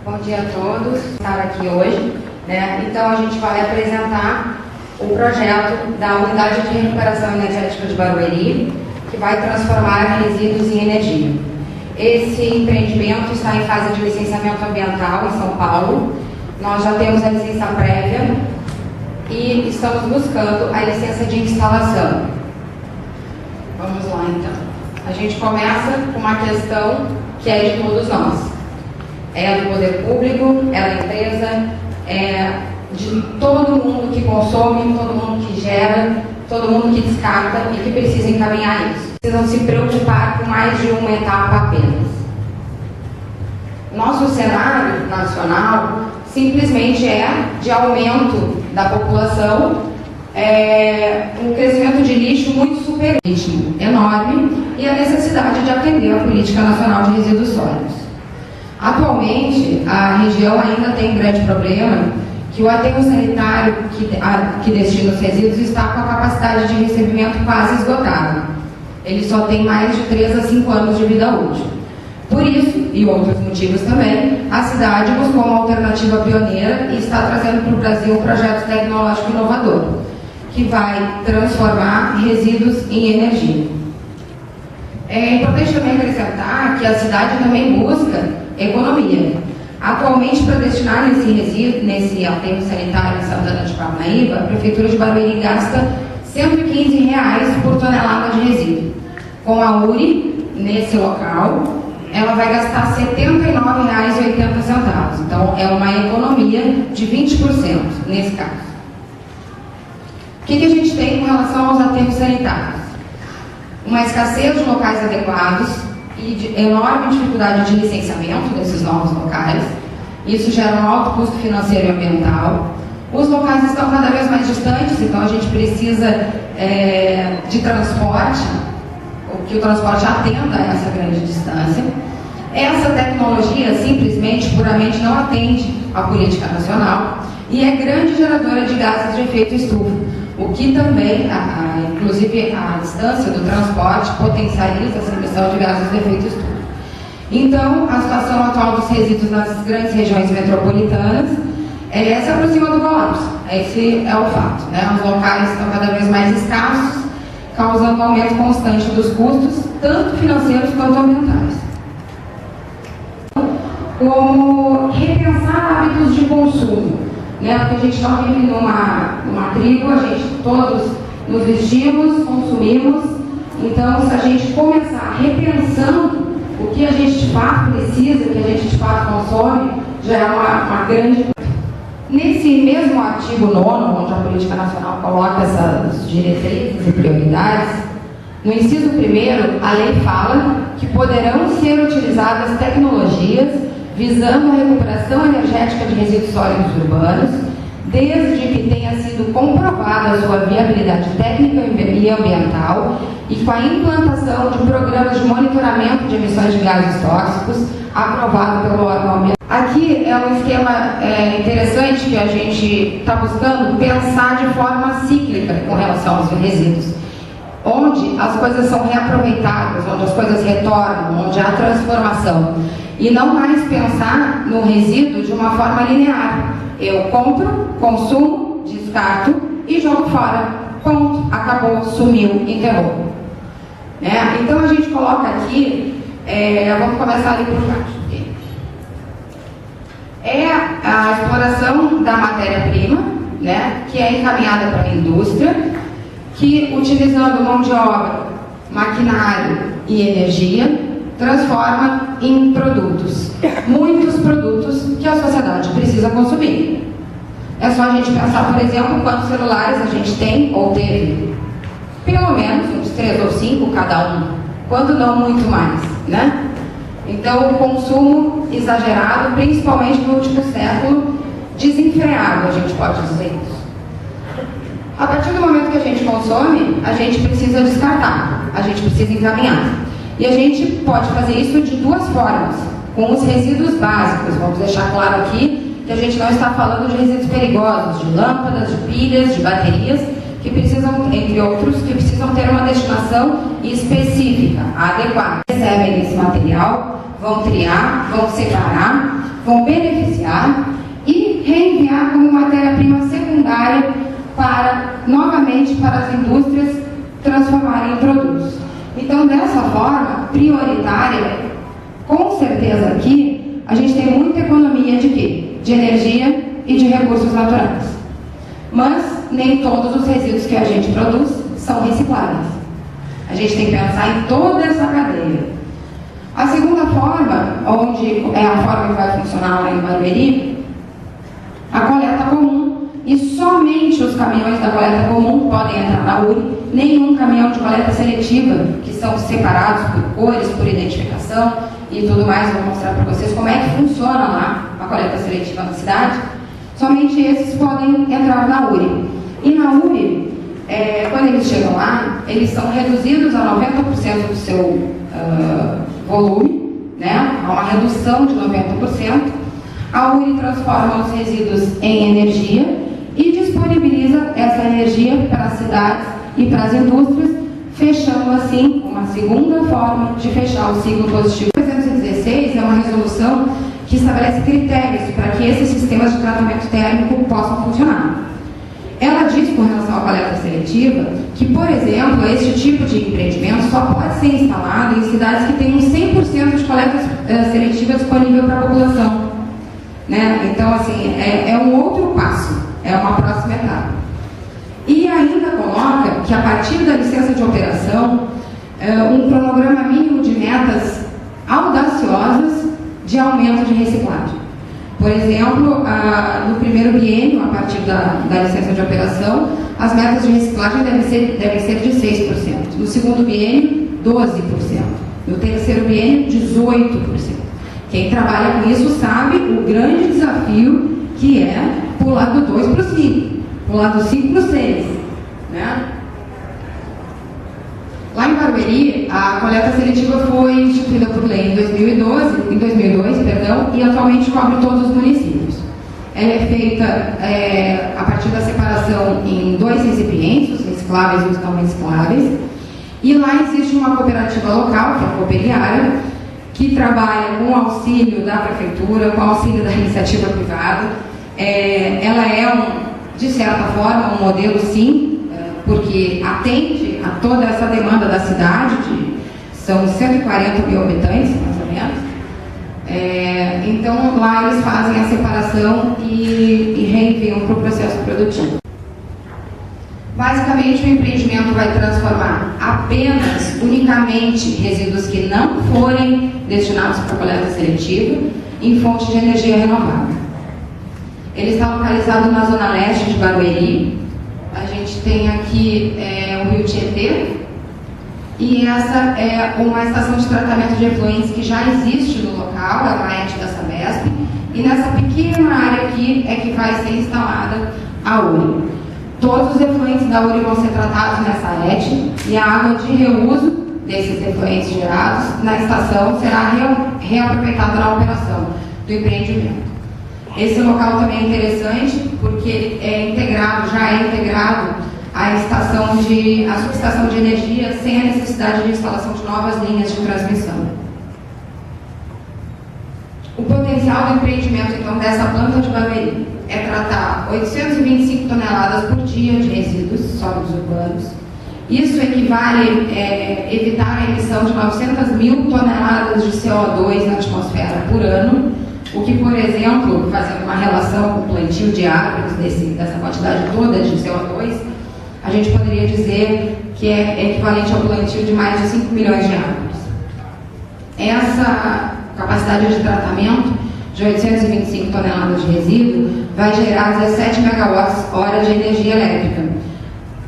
Bom dia a todos por estar aqui hoje, né? Então a gente vai apresentar o projeto da Unidade de Recuperação Energética de Barueri, que vai transformar resíduos em energia. Esse empreendimento está em fase de licenciamento ambiental em São Paulo. Nós já temos a licença prévia e estamos buscando a licença de instalação. Vamos lá então. A gente começa com uma questão que é de todos nós. É do poder público, é da empresa, é de todo mundo que consome, todo mundo que gera, todo mundo que descarta e que precisa encaminhar isso. Precisam se preocupar com mais de uma etapa apenas. Nosso cenário nacional simplesmente é de aumento da população, um crescimento de lixo muito superior, enorme, e a necessidade de atender a Política Nacional de Resíduos Sólidos. Atualmente, a região ainda tem um grande problema, que o aterro sanitário que destina os resíduos está com a capacidade de recebimento quase esgotada. Ele só tem mais de 3 a 5 anos de vida útil. Por isso, e outros motivos também, a cidade buscou uma alternativa pioneira e está trazendo para o Brasil um projeto tecnológico inovador, que vai transformar resíduos em energia. É importante também acrescentar que a cidade também busca economia. Atualmente, para destinar nesse aterro sanitário em Santana de Parnaíba, a Prefeitura de Barueri gasta R$ 115 por tonelada de resíduo. Com a URI, nesse local, ela vai gastar R$ 79,80. Então, é uma economia de 20% nesse caso. O que a gente tem com relação aos aterros sanitários? Uma escassez de locais adequados e de enorme dificuldade de licenciamento desses novos locais. Isso gera um alto custo financeiro e ambiental. Os locais estão cada vez mais distantes, então a gente precisa de transporte, que o transporte atenda a essa grande distância. Essa tecnologia simplesmente, puramente, não atende à política nacional e é grande geradora de gases de efeito estufa, o que também, inclusive a distância do transporte, potencializa essa emissão de gases de efeito estufa. Então, a situação atual dos resíduos nas grandes regiões metropolitanas se aproxima do colapso. Esse é o fato, né? Os locais estão cada vez mais escassos, causando aumento constante dos custos, tanto financeiros quanto ambientais. Como repensar hábitos de consumo, né? Porque a gente não vive numa tribo, a gente todos nos vestimos, consumimos. Então, se a gente começar repensando o que a gente de fato precisa, o que a gente de fato consome, já é uma grande... Nesse mesmo artigo 9º, onde a Política Nacional coloca essas diretrizes e prioridades, no inciso 1º, a lei fala que poderão ser utilizadas tecnologias visando a recuperação energética de resíduos sólidos urbanos, desde que tenha sido comprovada a sua viabilidade técnica e ambiental e com a implantação de programas de monitoramento de emissões de gases tóxicos aprovado pelo órgão ambiental. Aqui é um esquema interessante que a gente está buscando pensar de forma cíclica com relação aos resíduos, onde as coisas são reaproveitadas, onde as coisas retornam, onde há transformação. E não mais pensar no resíduo de uma forma linear. Eu compro, consumo, descarto e jogo fora. Ponto. Acabou, sumiu, enterrou. Então a gente coloca aqui, vamos começar ali por baixo. É a exploração da matéria-prima, né, que é encaminhada para a indústria, que utilizando mão de obra, maquinário e energia, transforma em produtos. Muitos produtos que a sociedade precisa consumir. É só a gente pensar, por exemplo, quantos celulares a gente tem ou teve. Pelo menos uns 3 ou 5 cada um, quando não muito mais, né? Então, o consumo exagerado, principalmente no último século, desenfreado, a gente pode dizer isso. A partir do momento que a gente consome, a gente precisa descartar, a gente precisa encaminhar. E a gente pode fazer isso de 2 formas, com os resíduos básicos. Vamos deixar claro aqui que a gente não está falando de resíduos perigosos, de lâmpadas, de pilhas, de baterias, que precisam, entre outros, que precisam ter uma destinação específica, adequada. recebem esse material, vão triar, vão separar, vão beneficiar e reenviar como matéria-prima secundária novamente para as indústrias transformarem em produtos. Então, dessa forma, prioritária, com certeza aqui, a gente tem muita economia de quê? De energia e de recursos naturais. Mas nem todos os resíduos que a gente produz são recicláveis. A gente tem que pensar em toda essa cadeia. A segunda forma, onde é a forma que vai funcionar lá em Barueri, a coleta comum. E somente os caminhões da coleta comum podem entrar na URI, nenhum caminhão de coleta seletiva, que são separados por cores, por identificação e tudo mais. Vou mostrar para vocês como é que funciona lá a coleta seletiva na cidade. Somente esses podem entrar na URI. E na URI, quando eles chegam lá, eles são reduzidos a 90% do seu volume, né? Há uma redução de 90%. A URI transforma os resíduos em energia e disponibiliza essa energia para as cidades e para as indústrias, fechando assim uma segunda forma de fechar o ciclo positivo. O 316 é uma resolução que estabelece critérios para que esses sistemas de tratamento térmico possam funcionar. Ela diz, com relação à coleta seletiva, que, por exemplo, esse tipo de empreendimento só pode ser instalado em cidades que tenham 100% de coleta seletiva disponível para a população. Né? Então, assim, é um outro passo, é uma próxima etapa. E ainda coloca que, a partir da licença de operação, um cronograma mínimo de metas audaciosas de aumento de reciclagem. Por exemplo, no primeiro biênio, a partir da licença de operação, as metas de reciclagem devem ser de 6%. No segundo biênio, 12%. No terceiro biênio, 18%. Quem trabalha com isso sabe o grande desafio que é pular do 2 para o 5, pular do 5 para o 6. Né? Lá em Barueri, a coleta seletiva foi instituída por lei em 2002, e atualmente cobre todos os municípios. Ela é feita a partir da separação em 2 recipientes, os recicláveis e os não recicláveis. E lá existe uma cooperativa local, que é a Cooperiária, que trabalha com o auxílio da prefeitura, com o auxílio da iniciativa privada. Ela é, de certa forma, um modelo, sim, porque atende a toda essa demanda da cidade, são 140 mil habitantes, mais ou menos. Então, lá eles fazem a separação e reenviam para o processo produtivo. Basicamente, o empreendimento vai transformar unicamente, resíduos que não forem destinados para coleta seletiva em fonte de energia renovável. Ele está localizado na zona leste de Barueri. A gente tem aqui o Rio Tietê, e essa é uma estação de tratamento de efluentes que já existe no local, é uma ET da Sabesp, e nessa pequena área aqui é que vai ser instalada a URI. Todos os efluentes da URI vão ser tratados nessa ET, e a água de reuso desses efluentes gerados na estação será reaproveitada na operação do empreendimento. Esse local também é interessante porque ele já é integrado à subestação de energia sem a necessidade de instalação de novas linhas de transmissão. O potencial do empreendimento, então, dessa planta de Barueri é tratar 825 toneladas por dia de resíduos sólidos urbanos. Isso equivale a evitar a emissão de 900 mil toneladas de CO2 na atmosfera por ano, o que, por exemplo, fazendo uma relação com o plantio de árvores dessa quantidade toda de CO2, a gente poderia dizer que é equivalente ao plantio de mais de 5 milhões de árvores. Essa capacidade de tratamento de 825 toneladas de resíduo vai gerar 17 megawatts-hora de energia elétrica,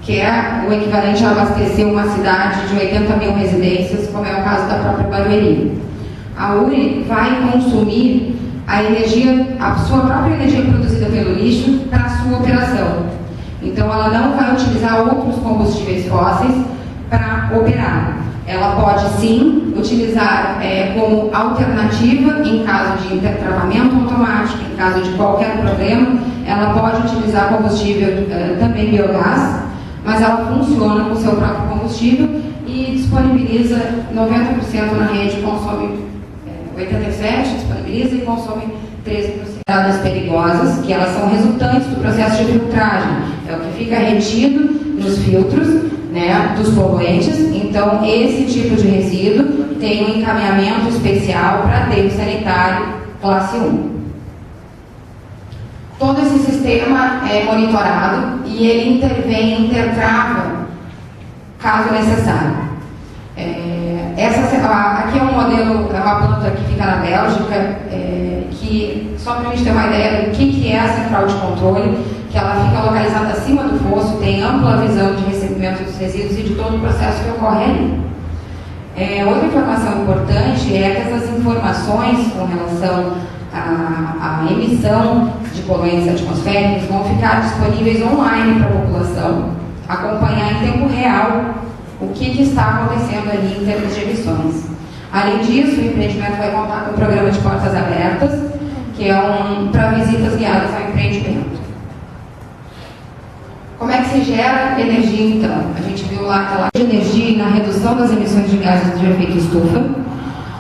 que é o equivalente a abastecer uma cidade de 80 mil residências, como é o caso da própria Barueri. A URI vai consumir a sua própria energia produzida pelo lixo para a sua operação. Então, ela não vai utilizar outros combustíveis fósseis para operar. Ela pode, sim, utilizar como alternativa em caso de travamento automático, em caso de qualquer problema. Ela pode utilizar combustível, também biogás, mas ela funciona com o seu próprio combustível e disponibiliza disponibiliza 90% na rede, consome 87%, disponibiliza e consome 13%. Das perigosas, que elas são resultantes do processo de filtragem, é o que fica retido nos filtros, né, dos poluentes. Então, esse tipo de resíduo tem um encaminhamento especial para aterro sanitário classe 1. Todo esse sistema é monitorado e ele intervém, intertrava, caso necessário. Aqui é um modelo, é uma planta que fica na Bélgica, que, só para a gente ter uma ideia do que é a central de controle, que ela fica localizada acima do fosso, tem ampla visão de recebimento dos resíduos e de todo o processo que ocorre ali. Outra informação importante é que essas informações com relação à emissão de poluentes atmosféricos vão ficar disponíveis online para a população, acompanhar em tempo real o que está acontecendo ali em termos de emissões. Além disso, o empreendimento vai contar com um programa de portas abertas, que é para visitas guiadas ao empreendimento. Como é que se gera energia, então? A gente viu lá aquela de energia na redução das emissões de gases de efeito estufa.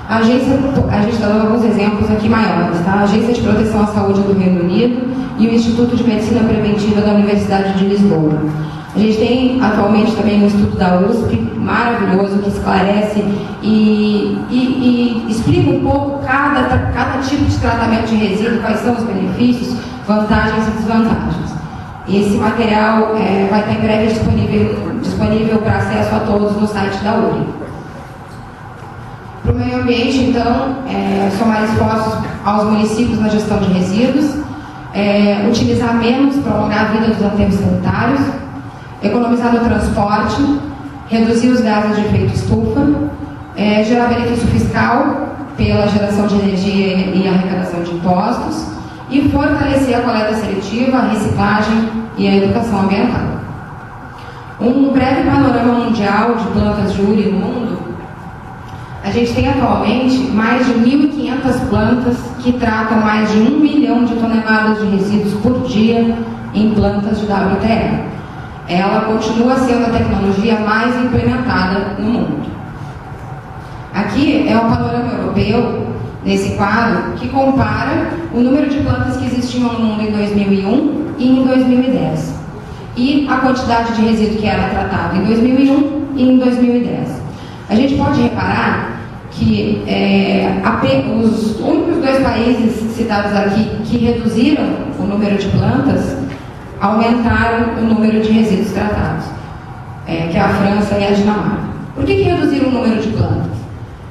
A gente está dando alguns exemplos aqui maiores, tá? A Agência de Proteção à Saúde do Reino Unido e o Instituto de Medicina Preventiva da Universidade de Lisboa. A gente tem atualmente também um estudo da USP, maravilhoso, que esclarece e explica um pouco cada tipo de tratamento de resíduo, quais são os benefícios, vantagens e desvantagens. Esse material vai estar em breve disponível para acesso a todos no site da URI. Para o meio ambiente, então, somar esforços aos municípios na gestão de resíduos, utilizar menos, prolongar a vida dos aterros sanitários, economizar no transporte, reduzir os gases de efeito estufa, gerar benefício fiscal pela geração de energia e arrecadação de impostos e fortalecer a coleta seletiva, a reciclagem e a educação ambiental. Um breve panorama mundial de plantas de URI no mundo. A gente tem atualmente mais de 1.500 plantas que tratam mais de 1 milhão de toneladas de resíduos por dia em plantas de WTR. Ela continua sendo a tecnologia mais implementada no mundo. Aqui é o panorama europeu, nesse quadro, que compara o número de plantas que existiam no mundo em 2001 e em 2010. E a quantidade de resíduo que era tratado em 2001 e em 2010. A gente pode reparar que os únicos 2 países citados aqui que reduziram o número de plantas aumentaram o número de resíduos tratados, que é a França e a Dinamarca. Por que reduziram o número de plantas?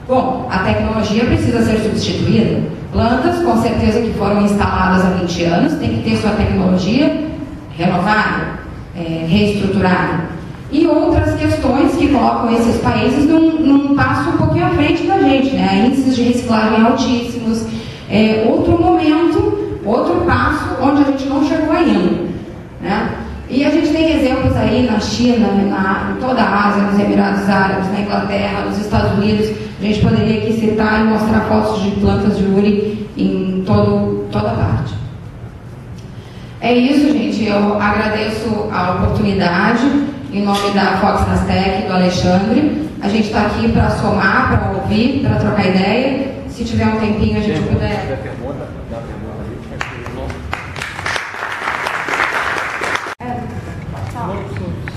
Bom, a tecnologia precisa ser substituída. Plantas, com certeza, que foram instaladas há 20 anos, tem que ter sua tecnologia renovada, reestruturada. E outras questões que colocam esses países num passo um pouquinho à frente da gente, né? Índices de reciclagem altíssimos, outro momento, outro passo onde a gente não chegou ainda. Né? E a gente tem exemplos aí na China, em toda a Ásia, nos Emirados Árabes, na Inglaterra, nos Estados Unidos. A gente poderia aqui citar e mostrar fotos de plantas de URI em toda parte. É isso, gente. Eu agradeço a oportunidade em nome da Fox Nastec e do Alexandre. A gente está aqui para somar, para ouvir, para trocar ideia. Se tiver um tempinho, a gente puder.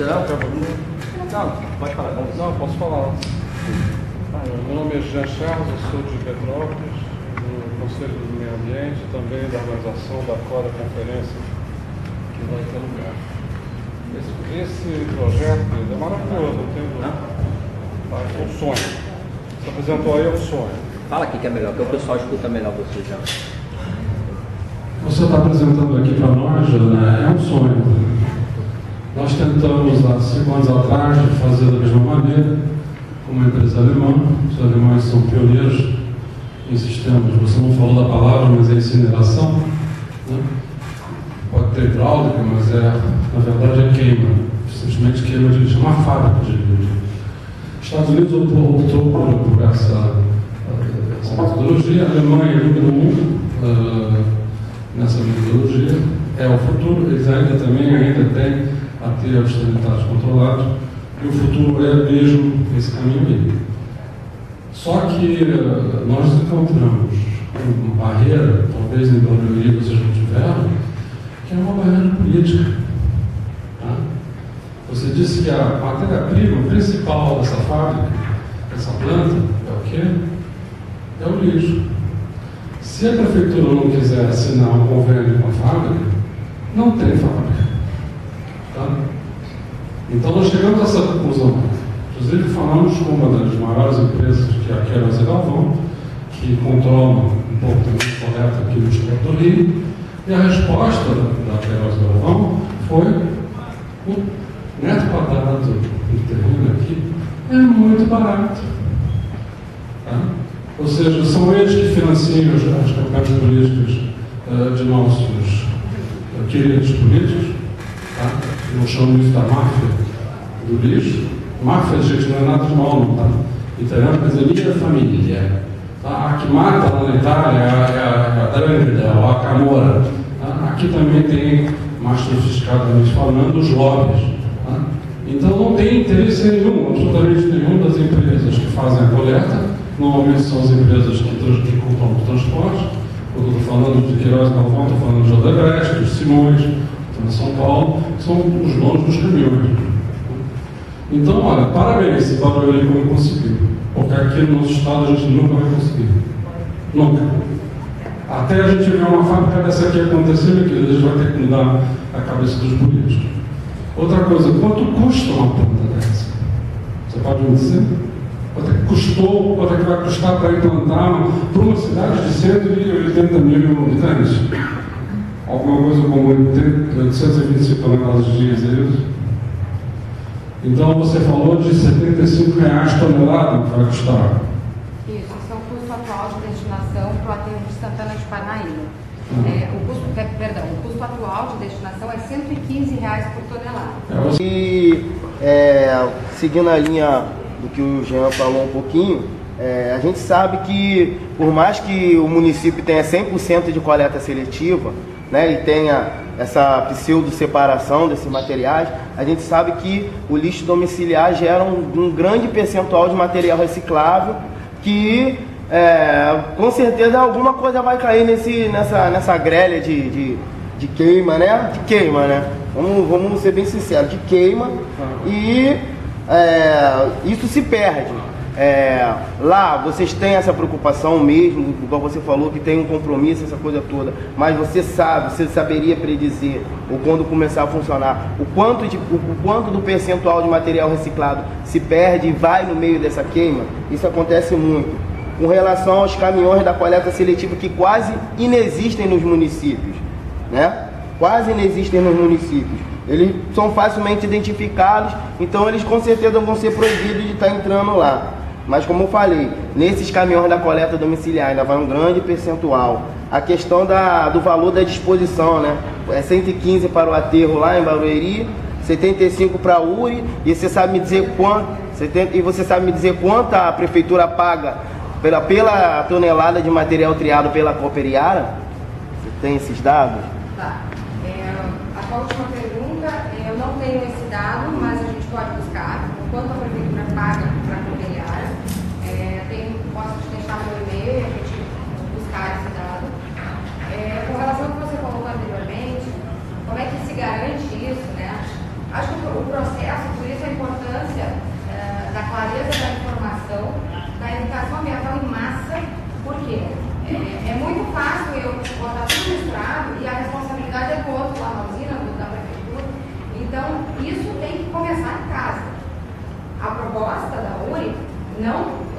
Não, pode falar. Não, posso falar. Meu nome é Jean Charles, eu sou de Petrópolis, do Conselho do Meio Ambiente, também da organização da Cora Conferência, que vai ter lugar. Esse projeto é maravilhoso, eu tenho um sonho. Você apresentou aí, é um sonho. Fala aqui que é melhor, que o pessoal escuta melhor você já. Você está apresentando aqui para nós, né? É um sonho. Nós tentamos, há 5 anos atrás, fazer da mesma maneira, com uma empresa alemã. Os alemães são pioneiros em sistemas, você não falou da palavra, mas é incineração. Né? Pode ter hidráulica, mas na verdade é queima. Simplesmente queima de uma fábrica de Estados Unidos optou por essa metodologia. A Alemanha é número 1 nessa metodologia. É o futuro, eles ainda têm aterros sanitários controlados, E o futuro é mesmo esse caminho aí. Só que nós encontramos uma barreira, talvez em Barueri vocês não tiveram, que é uma barreira política. Tá? Você disse que a matéria-prima principal dessa fábrica, dessa planta, é o quê? É o lixo. Se a prefeitura não quiser assinar um convênio com a fábrica, não tem fábrica. Tá? Então nós chegamos a essa conclusão. Inclusive falamos com uma das maiores empresas, que é a Queiroz e Galvão, que controla um pouco também correto aqui no estado do Rio, e a resposta da Queiroz e Galvão foi: o metro quadrado do terreno aqui é muito barato. Tá? Ou seja, são eles que financiam as campanhas políticas de nossos queridos políticos. Tá? Eu chamo isso da máfia do lixo. Máfia, gente, não é nada de mal, não, tá? Italiano quer dizer minha família. Tá? A que mata lá na Itália é a Drangheta, ou a Camorra. Tá? Aqui também tem, mais sofisticadamente falando, os lobbies. Tá? Então não tem interesse nenhum, absolutamente nenhum, das empresas que fazem a coleta. Normalmente são as empresas que compram o transporte. Quando eu estou falando de Queiroz e Galvão, estou falando de Odebrecht, dos Simões, de São Paulo, são os donos dos caminhões. Então, olha, parabéns se Barueri conseguiu, porque aqui no nosso estado a gente nunca vai conseguir. Nunca. Até a gente ver uma fábrica dessa aqui acontecer, a gente vai ter que mudar a cabeça dos políticos. Outra coisa, quanto custa uma planta dessa? Você pode me dizer? Quanto é que custou, quanto é que vai custar para implantar para uma cidade de 180 mil habitantes? Alguma coisa como 825 toneladas de diesel. Então você falou de R$75 tonelada que vai custar. Isso, esse é o custo atual de destinação para o aterro de Santana de Parnaíba. O custo atual de destinação é R$115 por tonelada. E seguindo a linha do que o Jean falou um pouquinho, a gente sabe que por mais que o município tenha 100% de coleta seletiva, né, e tenha essa pseudo-separação desses materiais, a gente sabe que o lixo domiciliar gera um grande percentual de material reciclável que, com certeza, alguma coisa vai cair nessa grelha de queima, né? De queima, né? Vamos ser bem sinceros, de queima, e isso se perde. Lá vocês têm essa preocupação mesmo, igual você falou, que tem um compromisso, essa coisa toda, mas você saberia predizer, ou quando começar a funcionar, o quanto do percentual de material reciclado se perde e vai no meio dessa queima? Isso acontece muito. Com relação aos caminhões da coleta seletiva, que quase inexistem nos municípios, né? Quase inexistem nos municípios. Eles são facilmente identificados, então eles com certeza vão ser proibidos de estar entrando lá. Mas como eu falei, nesses caminhões da coleta domiciliar ainda vai um grande percentual. A questão do valor da disposição, né? É 115 para o aterro lá em Barueri, 75 para a URI, e você sabe me dizer quanto a prefeitura paga pela tonelada de material triado pela Cooperiara? Você tem esses dados? Tá. A última pergunta, eu não tenho esse dado, mas a gente pode buscar o quanto a prefeitura paga para a Cooperiara. Posso te deixar meu e-mail e a gente buscar esse dado. Com relação ao que você falou anteriormente, como é que se garante isso, né? Acho que o processo, por isso a importância da clareza da informação, da educação ambiental em massa, porque é muito fácil eu botar tudo misturado e a responsabilidade é do outro lá na usina, da prefeitura. Então, isso tem que começar em casa. A proposta da URI,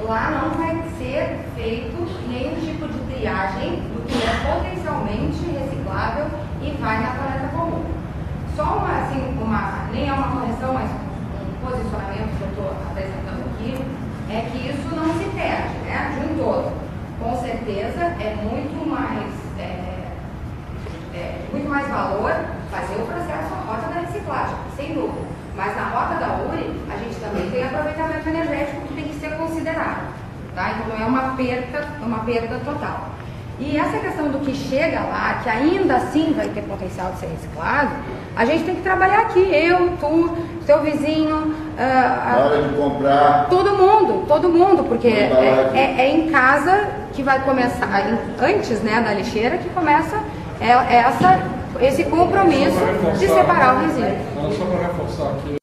lá não vai ser feito nenhum tipo de triagem do que é potencialmente reciclável e vai na coleta comum. Só nem é uma correção, mas um posicionamento que eu estou apresentando aqui, é que isso não se perde, né, de um todo. Com certeza é muito mais valor fazer o processo, a rota da reciclagem, sem dúvida. Mas na rota da URI, a gente também tem aproveitamento energético que tem que ser considerado. Tá? Então não é uma perda total. E essa questão do que chega lá, que ainda assim vai ter potencial de ser reciclado, a gente tem que trabalhar aqui, eu, tu, seu vizinho, Na hora de comprar. Todo mundo, porque é em casa que vai começar, antes, né, da lixeira, que começa esse compromisso de separar o resíduo. Só para reforçar aqui.